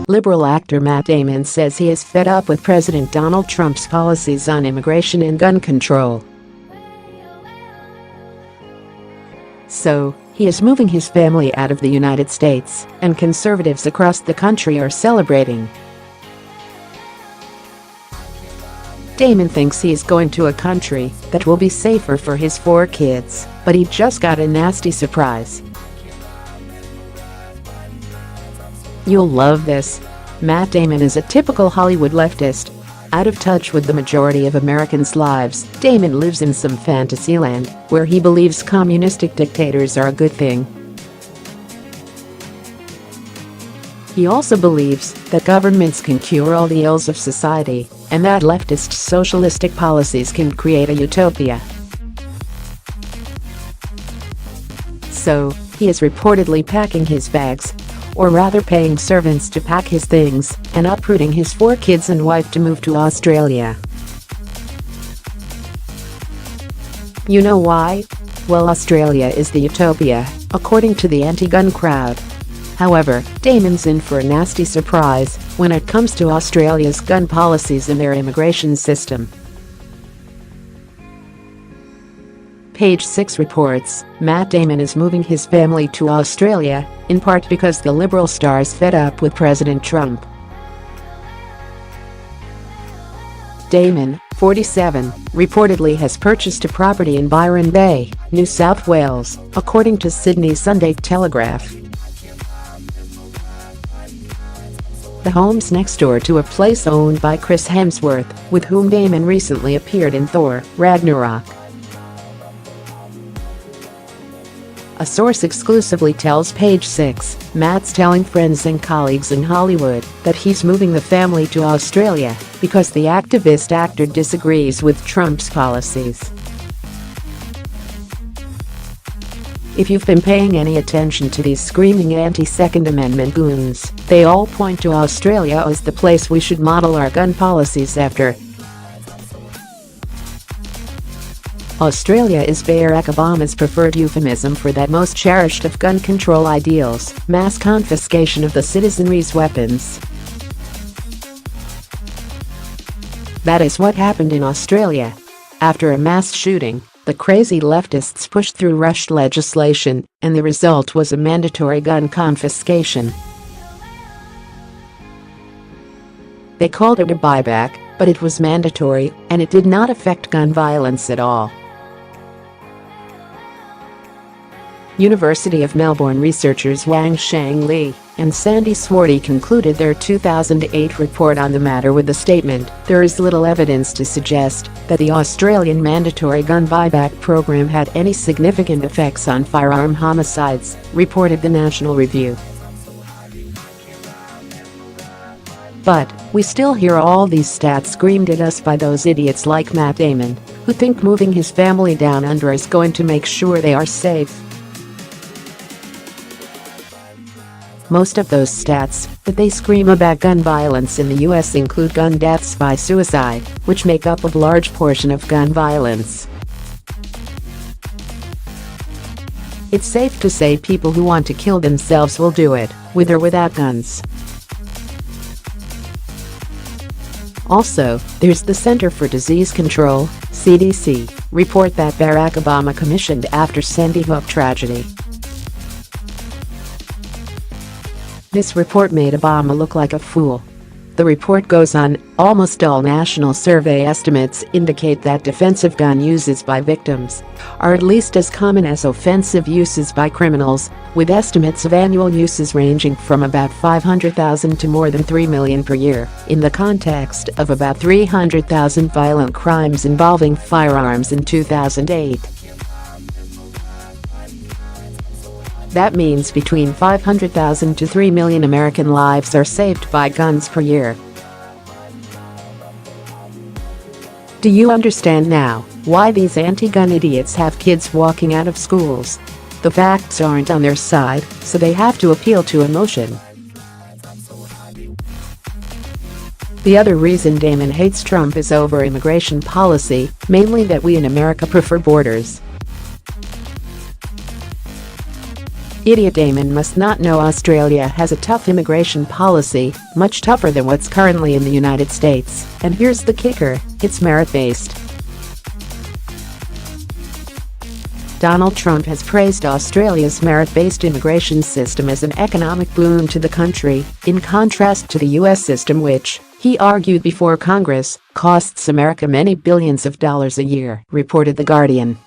Liberal actor Matt Damon says he is fed up with President Donald Trump's policies on immigration and gun control. So, he is moving his family out of the United States, and conservatives across the country are celebrating. Damon thinks he is going to a country that will be safer for his 4 kids, but he just got a nasty surprise. You'll love this. Matt Damon is a typical Hollywood leftist. Out of touch with the majority of Americans' lives, Damon lives in some fantasyland where he believes communistic dictators are a good thing. He also believes that governments can cure all the ills of society and that leftist socialistic policies can create a utopia. So, he is reportedly packing his bags, or rather paying servants to pack his things, and uprooting his 4 kids and wife to move to Australia. You know why? Well, Australia is the utopia, according to the anti-gun crowd. However, Damon's in for a nasty surprise when it comes to Australia's gun policies and their immigration system. Page 6 reports, Matt Damon is moving his family to Australia, in part because the Liberal star is fed up with President Trump. Damon, 47, reportedly has purchased a property in Byron Bay, New South Wales, according to Sydney's Sunday Telegraph. The home's next door to a place owned by Chris Hemsworth, with whom Damon recently appeared in Thor, Ragnarok. A source exclusively tells Page 6, Matt's telling friends and colleagues in Hollywood that he's moving the family to Australia because the activist actor disagrees with Trump's policies. If you've been paying any attention to these screaming anti-Second Amendment goons, they all point to Australia as the place we should model our gun policies after. Australia is Barack Obama's preferred euphemism for that most cherished of gun control ideals, mass confiscation of the citizenry's weapons. That is what happened in Australia. After a mass shooting, the crazy leftists pushed through rushed legislation, and the result was a mandatory gun confiscation. They called it a buyback, but it was mandatory, and it did not affect gun violence at all. University of Melbourne researchers Wang-Sheng and Sandy Suardi concluded their 2008 report on the matter with the statement, "There is little evidence to suggest that the Australian mandatory gun buyback program had any significant effects on firearm homicides," reported the National Review. But we still hear all these stats screamed at us by those idiots like Matt Damon, who think moving his family down under is going to make sure they are safe. Most of those stats that they scream about gun violence in the US include gun deaths by suicide, which make up a large portion of gun violence. It's safe to say people who want to kill themselves will do it, with or without guns. Also, there's the Center for Disease Control, CDC, report that Barack Obama commissioned after Sandy Hook tragedy. This report made Obama look like a fool. The report goes on, almost all national survey estimates indicate that defensive gun uses by victims are at least as common as offensive uses by criminals, with estimates of annual uses ranging from about 500,000 to more than 3 million per year, in the context of about 300,000 violent crimes involving firearms in 2008. That means between 500,000 to 3 million American lives are saved by guns per year. Do you understand now why these anti-gun idiots have kids walking out of schools? The facts aren't on their side, so they have to appeal to emotion. The other reason Damon hates Trump is over immigration policy, mainly that we in America prefer borders. Idiot Damon must not know Australia has a tough immigration policy, much tougher than what's currently in the United States, and here's the kicker, it's merit-based. Donald Trump has praised Australia's merit-based immigration system as an economic boon to the country, in contrast to the US system which, he argued before Congress, costs America many billions of dollars a year, reported The Guardian.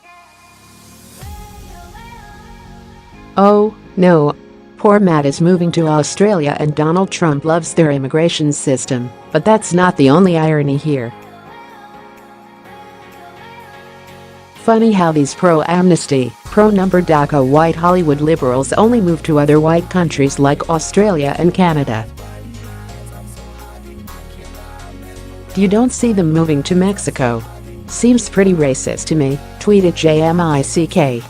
Oh, no. Poor Matt is moving to Australia and Donald Trump loves their immigration system, but that's not the only irony here. Funny how these pro-amnesty, pro-number-DACA white Hollywood liberals only move to other white countries like Australia and Canada. You don't see them moving to Mexico. Seems pretty racist to me, tweeted JMICK.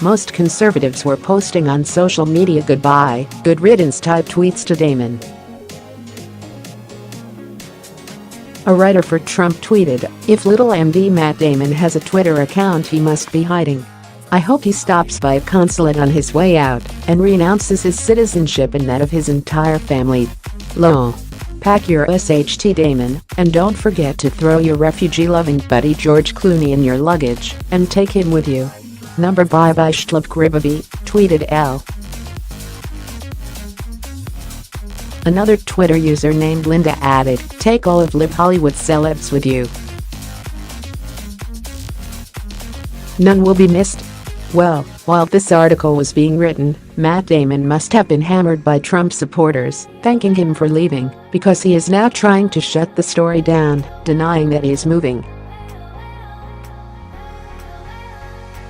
Most conservatives were posting on social media goodbye, good riddance type tweets to Damon. A writer for Trump tweeted, "If little MD Matt Damon has a Twitter account he must be hiding. I hope he stops by a consulate on his way out and renounces his citizenship and that of his entire family. Lol. Pack your SHT Damon, and don't forget to throw your refugee-loving buddy George Clooney in your luggage and take him with you." Number by Shlub Gribaby, tweeted L. Another Twitter user named Linda added, "Take all of Lib Hollywood celebs with you. None will be missed." Well, while this article was being written, Matt Damon must have been hammered by Trump supporters, thanking him for leaving, because he is now trying to shut the story down, denying that he is moving.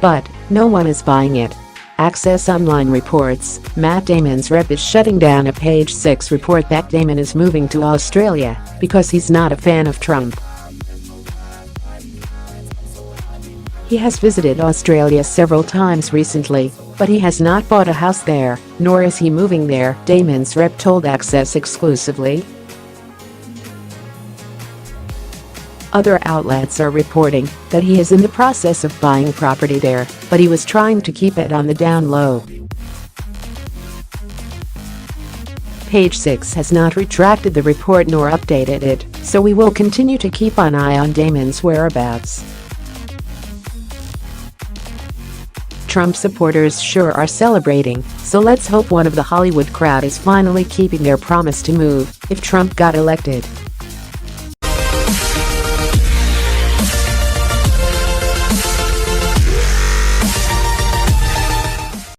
But no one is buying it. Access Online reports, Matt Damon's rep is shutting down a Page 6 report that Damon is moving to Australia because he's not a fan of Trump. He has visited Australia several times recently, but he has not bought a house there, nor is he moving there, Damon's rep told Access exclusively. Other outlets are reporting that he is in the process of buying property there, but he was trying to keep it on the down low. Page 6 has not retracted the report nor updated it, so we will continue to keep an eye on Damon's whereabouts. Trump supporters sure are celebrating, so let's hope one of the Hollywood crowd is finally keeping their promise to move if Trump got elected.